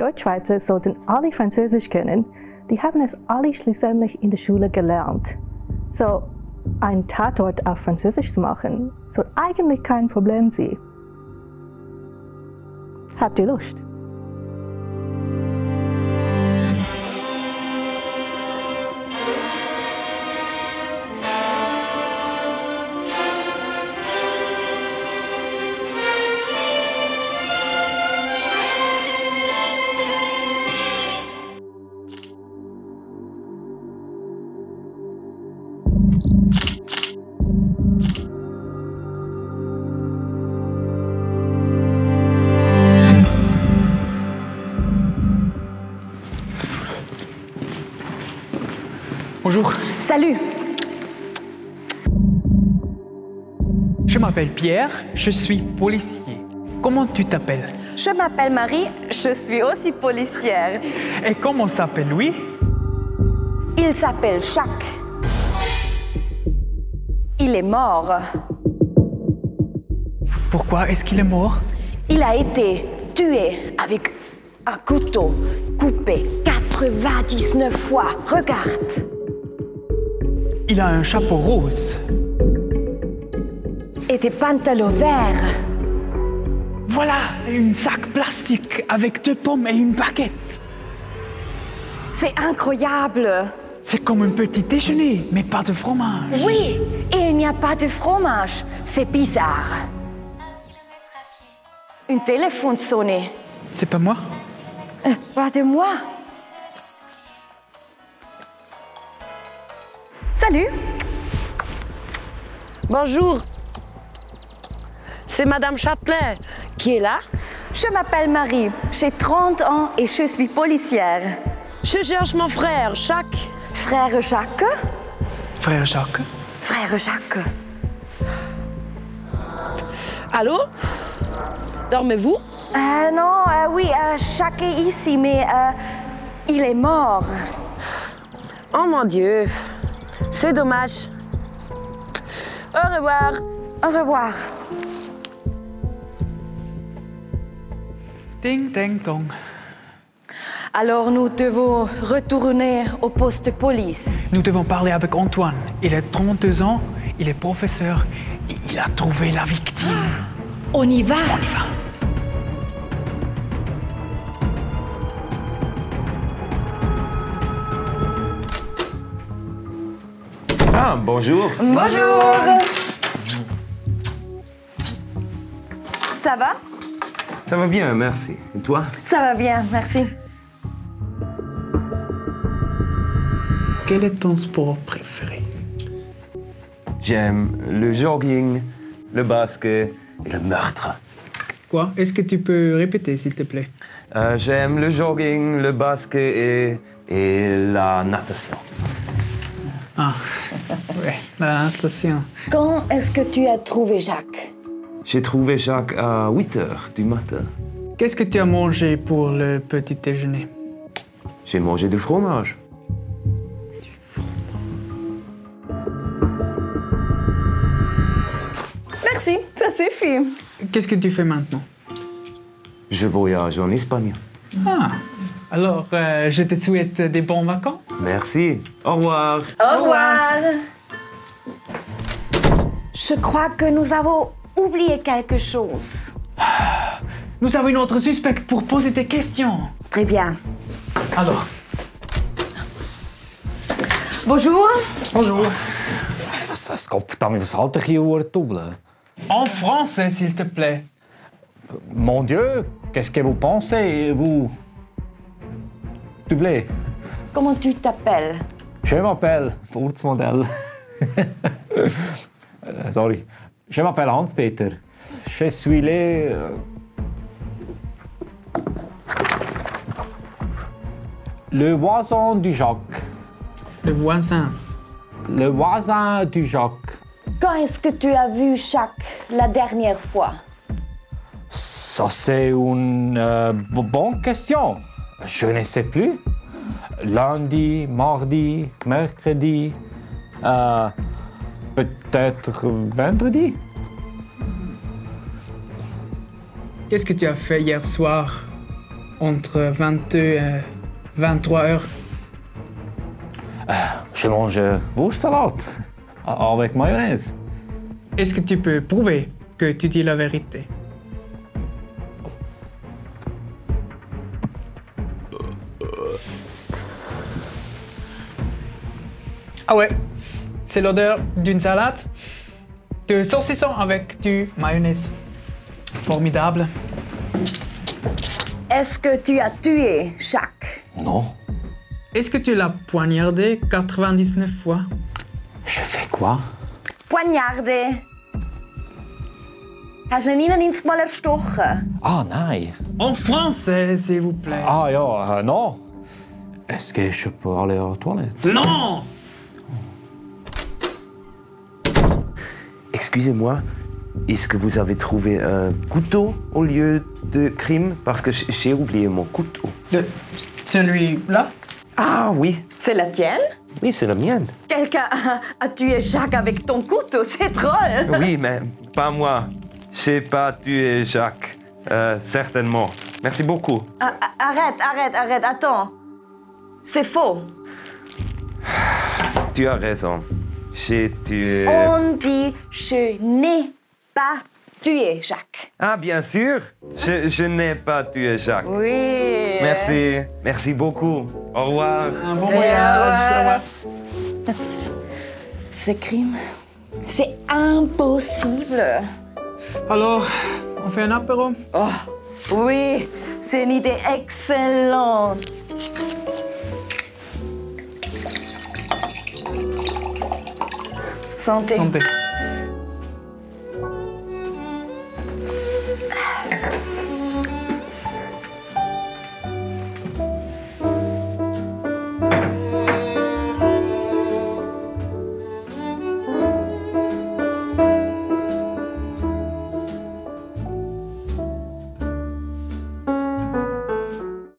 Deutschschweizer sollten alle Französisch können. Die haben es alle schlussendlich in der Schule gelernt. So, ein Tatort auf Französisch zu machen, soll eigentlich kein Problem sein. Habt ihr Lust? Bonjour. Salut. Je m'appelle Pierre, je suis policier. Comment tu t'appelles? Je m'appelle Marie, je suis aussi policière. Et comment s'appelle lui? Il s'appelle Jacques. Il est mort. Pourquoi est-ce qu'il est mort? Il a été tué avec un couteau coupé 99 fois. Regarde. Il a un chapeau rose. Et des pantalons verts. Voilà, un sac plastique avec 2 pommes et une baguette. C'est incroyable. C'est comme un petit déjeuner, mais pas de fromage. Oui, et il n'y a pas de fromage. C'est bizarre. Un téléphone sonnait. C'est pas moi? Pas de moi. Salut. Bonjour. C'est Madame Châtelet qui est là. Je m'appelle Marie, j'ai 30 ans et je suis policière. Je cherche mon frère, Jacques. Frère Jacques? Frère Jacques. Frère Jacques. Allô? Dormez-vous? Non, oui, Jacques est ici, mais il est mort. Oh mon Dieu, c'est dommage. Au revoir. Au revoir. Ding, ding, dong. Alors nous devons retourner au poste de police. Nous devons parler avec Antoine. Il a 32 ans, il est professeur et il a trouvé la victime. On y va? On y va. Ah, bonjour. Bonjour. Ça va? Ça va bien, merci. Et toi? Ça va bien, merci. Quel est ton sport préféré? J'aime le jogging, le basket et le meurtre. Quoi? Est-ce que tu peux répéter, s'il te plaît? J'aime le jogging, le basket et la natation. Ah, ouais, la natation. Quand est-ce que tu as trouvé Jacques? J'ai trouvé Jacques à 8 heures du matin. Qu'est-ce que tu as mangé pour le petit déjeuner? J'ai mangé du fromage. Merci, ça suffit. Qu'est-ce que tu fais maintenant? Je voyage en Espagne. Ah, alors je te souhaite des bonnes vacances. Merci. Au revoir. Au revoir. Je crois que nous avons oublié quelque chose. Nous avons une autre suspecte pour poser des questions. Très bien. Alors. Bonjour. Bonjour. Was Gottverdammt, was halt ich hier double? En français, s'il te plaît. Mon Dieu, qu'est-ce que vous pensez, vous? Doublé. Comment tu t'appelles? Je m'appelle Furzmodell. Sorry. Je m'appelle Hans-Peter. Je suis le voisin du Jacques. Le voisin. Le voisin du Jacques. Quand est-ce que tu as vu Jacques la dernière fois? Ça, c'est une bonne question. Je ne sais plus. Lundi, mardi, mercredi, peut-être vendredi. Qu'est-ce que tu as fait hier soir? entre 22 et 23 heures. Je mange Wurstsalat avec mayonnaise. Est-ce que tu peux prouver que tu dis la vérité? Ah ouais, c'est l'odeur d'une salade de saucisson avec du mayonnaise. Formidable. Est-ce que tu as tué Jacques? Non. Est-ce que tu l'as poignardé 99 fois? Je fais quoi? Poignardé. Hast du ihn 99 Mal erstochen? Ah, nein. En français, s'il vous plaît. Ah ja, non. Est-ce que je peux aller aux toilettes? Non! Excusez-moi, est-ce que vous avez trouvé un couteau au lieu de crime? Parce que j'ai oublié mon couteau. Celui-là? Ah oui, C'est la tienne? oui, c'est la mienne. Quelqu'un a tué Jacques avec ton couteau, c'est drôle. Oui, mais pas moi. J'ai pas tué Jacques. Certainement. Merci beaucoup. Arrête, attends. C'est faux. Tu as raison. J'ai tué... On dit je n'ai pas tué Jacques. Ah, bien sûr. Je n'ai pas tué Jacques. Oui. Merci. Merci beaucoup. Au revoir. Un bon voyage. Au revoir. Ce crime, c'est impossible. Alors, on fait un apéro? Oh, oui, c'est une idée excellente. Santé. Santé.